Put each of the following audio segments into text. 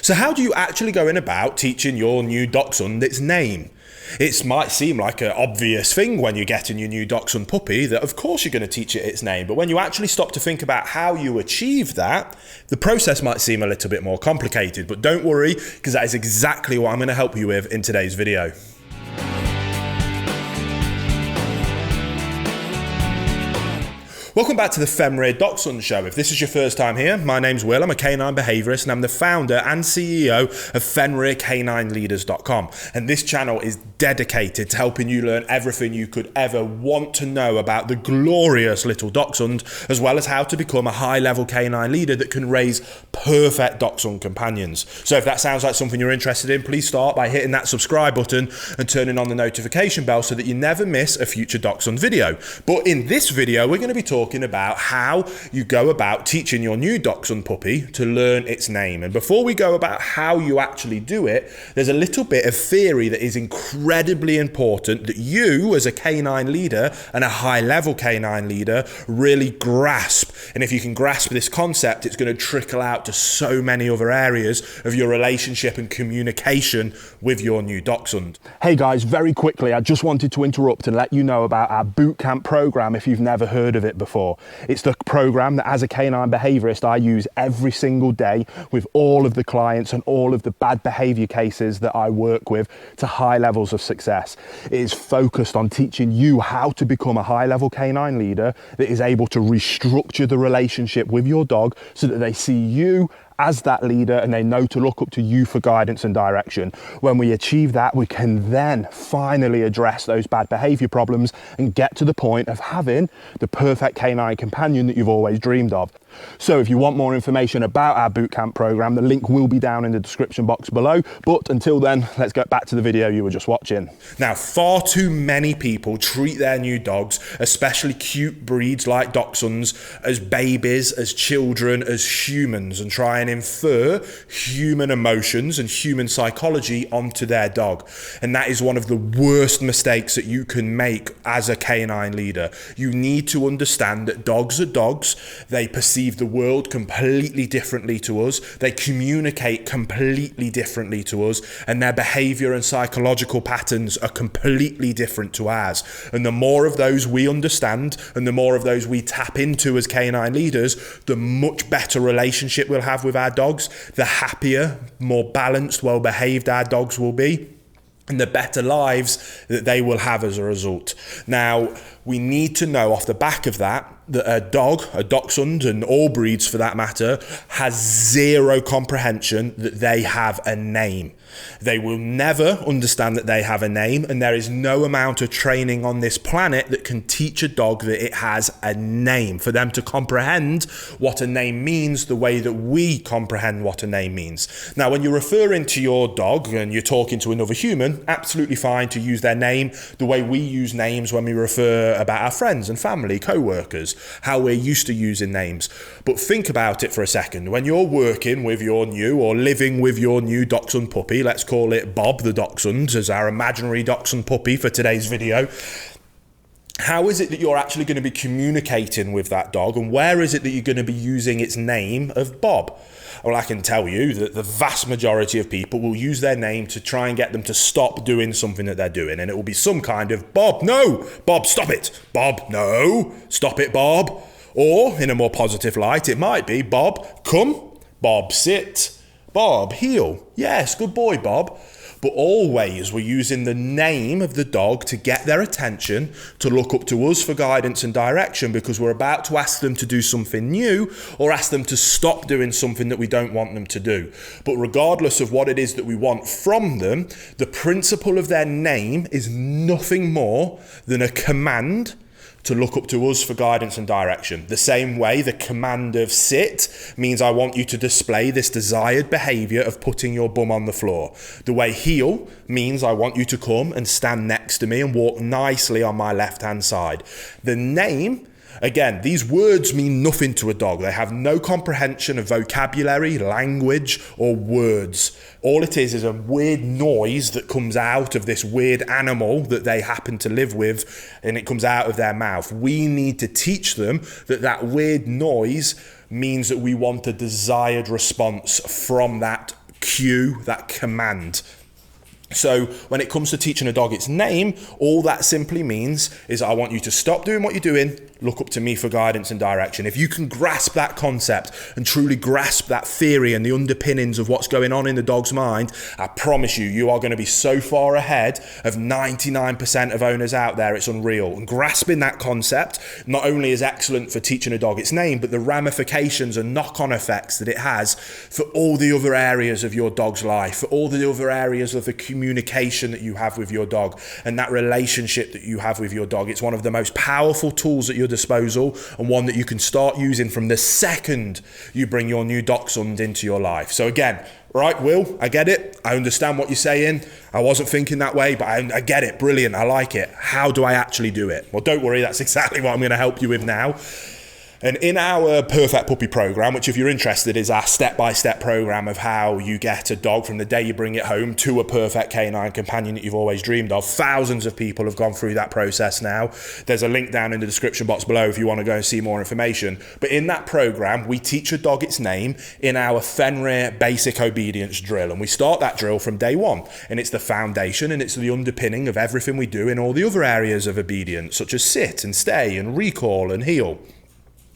So how do you actually go in about teaching your new Dachshund its name? It might seem like an obvious thing when you're getting your new Dachshund puppy that of course you're going to teach it its name, but when you actually stop to think about how you achieve that, the process might seem a little bit more complicated. But don't worry, because that is exactly what I'm going to help you with in today's video. Welcome back to the Fenrir Dachshund Show. If this is your first time here, my name's Will. I'm a canine behaviourist and I'm the founder and CEO of FenrirCanineLeaders.com. And this channel is dedicated to helping you learn everything you could ever want to know about the glorious little Dachshund, as well as how to become a high-level canine leader that can raise perfect Dachshund companions. So if that sounds like something you're interested in, please start by hitting that subscribe button and turning on the notification bell so that you never miss a future Dachshund video. But in this video, we're going to be talking about how you go about teaching your new Dachshund puppy to learn its name. And before we go about how you actually do it, there's a little bit of theory that is incredibly important that you as a canine leader and a high-level canine leader really grasp. And if you can grasp this concept, it's going to trickle out to so many other areas of your relationship and communication with your new Dachshund. Hey guys, very quickly, I just wanted to interrupt and let you know about our bootcamp program if you've never heard of it before. It's the program that as a canine behaviorist I use every single day with all of the clients and all of the bad behavior cases that I work with to high levels of success. It is focused on teaching you how to become a high-level canine leader that is able to restructure the relationship with your dog so that they see you as that leader and they know to look up to you for guidance and direction. When we achieve that, we can then finally address those bad behavior problems and get to the point of having the perfect canine companion that you've always dreamed of. So if you want more information about our bootcamp program, the link will be down in the description box below. But until then, let's get back to the video you were just watching. Now, far too many people treat their new dogs, especially cute breeds like Dachshunds, as babies, as children, as humans, and try and infer human emotions and human psychology onto their dog. And that is one of the worst mistakes that you can make as a canine leader. You need to understand that dogs are dogs. They perceive the world completely differently to us. They communicate completely differently to us, and their behavior and psychological patterns are completely different to ours. And the more of those we understand and the more of those we tap into as canine leaders, the much better relationship we'll have with our dogs, the happier, more balanced, well-behaved our dogs will be, and the better lives that they will have as a result. Now, we need to know off the back of that a dog, a Dachshund, and all breeds for that matter, has zero comprehension that they have a name. They will never understand that they have a name, and there is no amount of training on this planet that can teach a dog that it has a name, for them to comprehend what a name means the way that we comprehend what a name means. Now, when you're referring to your dog and you're talking to another human, absolutely fine to use their name the way we use names when we refer about our friends and family, co-workers, how we're used to using names. But think about it for a second. When you're working with your new or living with your new Dachshund puppy, let's call it Bob the Dachshund as our imaginary Dachshund puppy for today's video, how is it that you're actually going to be communicating with that dog, and where is it that you're going to be using its name of Bob? Well, I can tell you that the vast majority of people will use their name to try and get them to stop doing something that they're doing, and it will be some kind of Bob, no, Bob, stop it, Bob, no, stop it, Bob. Or in a more positive light, it might be Bob, come, Bob, sit, Bob, heel, yes, good boy, Bob. But always we're using the name of the dog to get their attention, to look up to us for guidance and direction, because we're about to ask them to do something new or ask them to stop doing something that we don't want them to do. But regardless of what it is that we want from them, the principle of their name is nothing more than a command to look up to us for guidance and direction. The same way the command of sit means I want you to display this desired behavior of putting your bum on the floor. The way heel means I want you to come and stand next to me and walk nicely on my left-hand side. The name, again, these words mean nothing to a dog. They have no comprehension of vocabulary, language, or words. All it is a weird noise that comes out of this weird animal that they happen to live with, and it comes out of their mouth. We need to teach them that that weird noise means that we want a desired response from that cue, that command. So when it comes to teaching a dog its name, all that simply means is I want you to stop doing what you're doing, look up to me for guidance and direction. If you can grasp that concept and truly grasp that theory and the underpinnings of what's going on in the dog's mind, I promise you, you are going to be so far ahead of 99% of owners out there, it's unreal. And grasping that concept not only is excellent for teaching a dog its name, but the ramifications and knock-on effects that it has for all the other areas of your dog's life, for all the other areas of the communication that you have with your dog and that relationship that you have with your dog. It's one of the most powerful tools at your disposal, and one that you can start using from the second you bring your new Dachshund into your life. So again, right, Will, I get it. I understand what you're saying. I wasn't thinking that way, but I get it. Brilliant. I like it. How do I actually do it? Well, don't worry. That's exactly what I'm going to help you with now. And in our Perfect Puppy program, which if you're interested is our step-by-step program of how you get a dog from the day you bring it home to a perfect canine companion that you've always dreamed of. Thousands of people have gone through that process now. There's a link down in the description box below if you want to go and see more information. But in that program, we teach a dog its name in our Fenrir basic obedience drill. And we start that drill from day one. And it's the foundation and it's the underpinning of everything we do in all the other areas of obedience, such as sit and stay and recall and heel.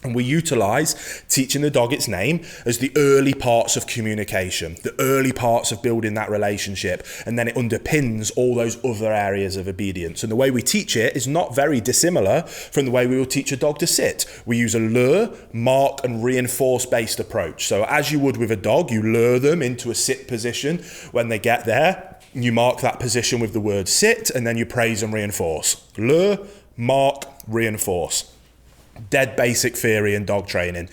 And we utilise teaching the dog its name as the early parts of communication, the early parts of building that relationship, and then it underpins all those other areas of obedience. And the way we teach it is not very dissimilar from the way we will teach a dog to sit. We use a lure, mark, and reinforce based approach. So as you would with a dog, you lure them into a sit position. When they get there, you mark that position with the word sit, and then you praise and reinforce. Lure, mark, reinforce. Dead basic theory in dog training,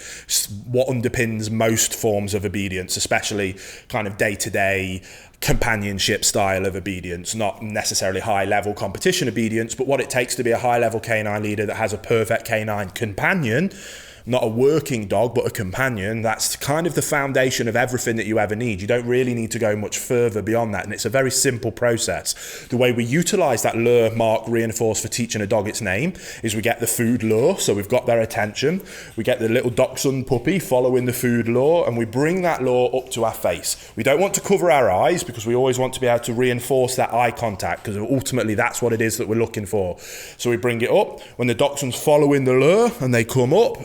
what underpins most forms of obedience, especially kind of day-to-day companionship style of obedience, not necessarily high-level competition obedience, but what it takes to be a high-level canine leader that has a perfect canine companion, not a working dog, but a companion. That's kind of the foundation of everything that you ever need. You don't really need to go much further beyond that. And it's a very simple process. The way we utilize that lure, mark, reinforce for teaching a dog its name is we get the food lure. So we've got their attention. We get the little Dachshund puppy following the food lure, and we bring that lure up to our face. We don't want to cover our eyes because we always want to be able to reinforce that eye contact, because ultimately that's what it is that we're looking for. So we bring it up. When the Dachshund's following the lure and they come up,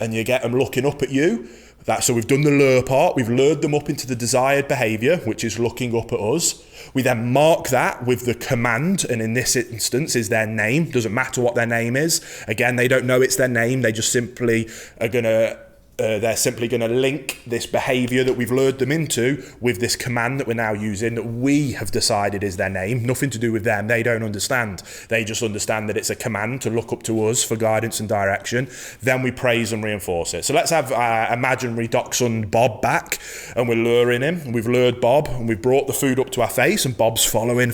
and you get them looking up at you. So we've done the lure part, we've lured them up into the desired behaviour, which is looking up at us. We then mark that with the command, and in this instance is their name. Doesn't matter what their name is. Again, they don't know it's their name, they just simply are going to they're simply going to link this behaviour that we've lured them into with this command that we're now using that we have decided is their name. Nothing to do with them. They don't understand. They just understand that it's a command to look up to us for guidance and direction. Then we praise and reinforce it. So let's have imaginary Dachshund Bob back, and we're luring him. We've lured Bob and we've brought the food up to our face, and Bob's following,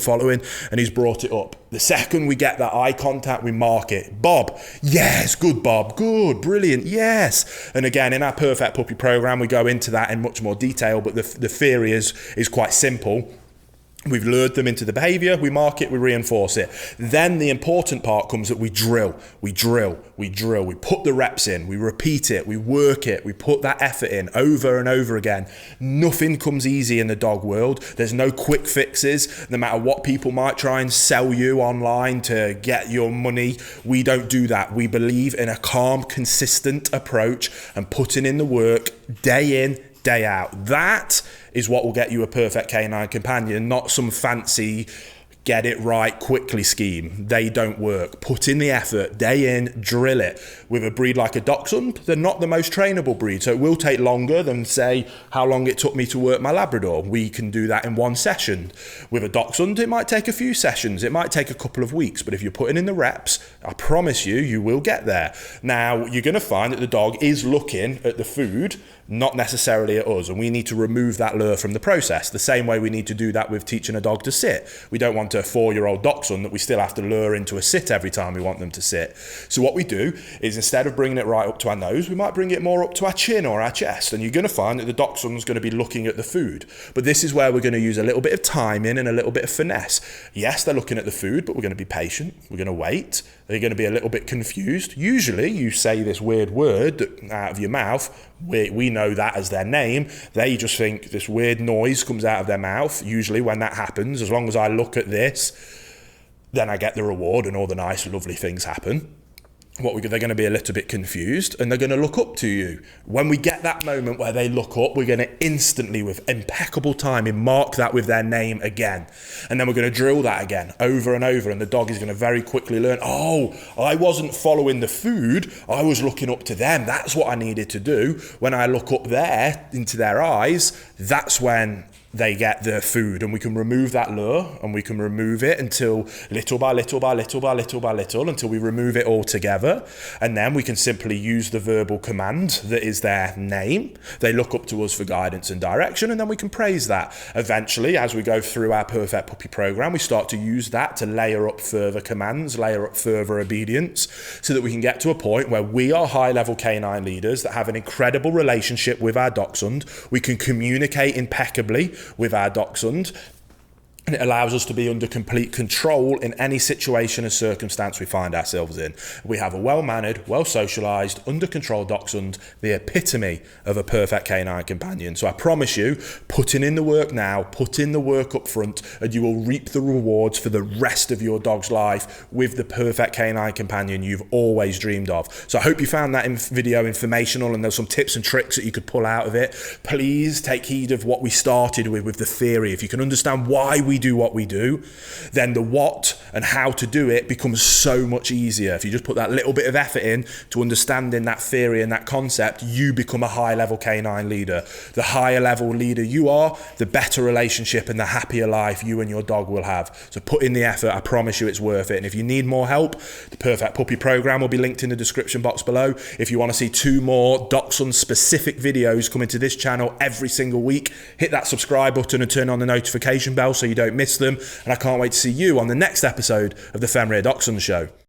and he's brought it up. The second we get that eye contact, we mark it. Bob, yes, good Bob, good, brilliant, yes. And again, in our Perfect Puppy program, we go into that in much more detail, but the theory is quite simple. We've lured them into the behaviour, we mark it, we reinforce it. Then the important part comes that we drill. We put the reps in, we repeat it, we work it, we put that effort in over and over again. Nothing comes easy in the dog world. There's no quick fixes. No matter what people might try and sell you online to get your money, we don't do that. We believe in a calm, consistent approach and putting in the work day in, day out. That is what will get you a perfect canine companion, not some fancy get it right quickly scheme. They don't work. Put in the effort, day in, drill it. With a breed like a Dachshund, they're not the most trainable breed, so it will take longer than, say, how long it took me to work my Labrador. We can do that in one session. With a Dachshund, it might take a few sessions. It might take a couple of weeks, but if you're putting in the reps, I promise you, you will get there. Now, you're going to find that the dog is looking at the food, not necessarily at us, and we need to remove that lure from the process, the same way we need to do that with teaching a dog to sit. We don't want a 4-year-old Dachshund that we still have to lure into a sit every time we want them to sit. So what we do is, instead of bringing it right up to our nose, we might bring it more up to our chin or our chest, and you're going to find that the Dachshund's going to be looking at the food. But this is where we're going to use a little bit of timing and a little bit of finesse. Yes, they're looking at the food, but we're going to be patient. We're going to wait. They're going to be a little bit confused. Usually you say this weird word out of your mouth, we know that as their name. They just think this weird noise comes out of their mouth. Usually when that happens, as long as I look at this, then I get the reward and all the nice, lovely things happen. They're going to be a little bit confused, and they're going to look up to you. When we get that moment where they look up, we're going to instantly, with impeccable timing, mark that with their name again. And then we're going to drill that again over and over, and the dog is going to very quickly learn, oh, I wasn't following the food, I was looking up to them. That's what I needed to do. When I look up there into their eyes, that's when they get the food, and we can remove that lure, and we can remove it until little by little by little by little by little until we remove it all together. And then we can simply use the verbal command that is their name. They look up to us for guidance and direction, and then we can praise that. Eventually, as we go through our Perfect Puppy program, we start to use that to layer up further commands, layer up further obedience, so that we can get to a point where we are high-level canine leaders that have an incredible relationship with our Dachshund. We can communicate impeccably with our Dachshund, and it allows us to be under complete control in any situation and circumstance we find ourselves in. We have a well-mannered, well-socialised, under-control Dachshund, the epitome of a perfect canine companion. So I promise you, putting in the work now, put in the work up front, and you will reap the rewards for the rest of your dog's life with the perfect canine companion you've always dreamed of. So I hope you found that video informational, and there's some tips and tricks that you could pull out of it. Please take heed of what we started with the theory. If you can understand why we do what we do, then the what and how to do it becomes so much easier. If you just put that little bit of effort in to understanding that theory and that concept, you become a high-level canine leader. The higher level leader you are, the better relationship and the happier life you and your dog will have. So put in the effort. I promise you it's worth it. And if you need more help, the Perfect Puppy program will be linked in the description box below. If you want to see 2 more Dachshund specific videos coming to this channel every single week, hit that subscribe button and turn on the notification bell so you don't miss them. And I can't wait to see you on the next episode of the Fenrir Dachshund Show.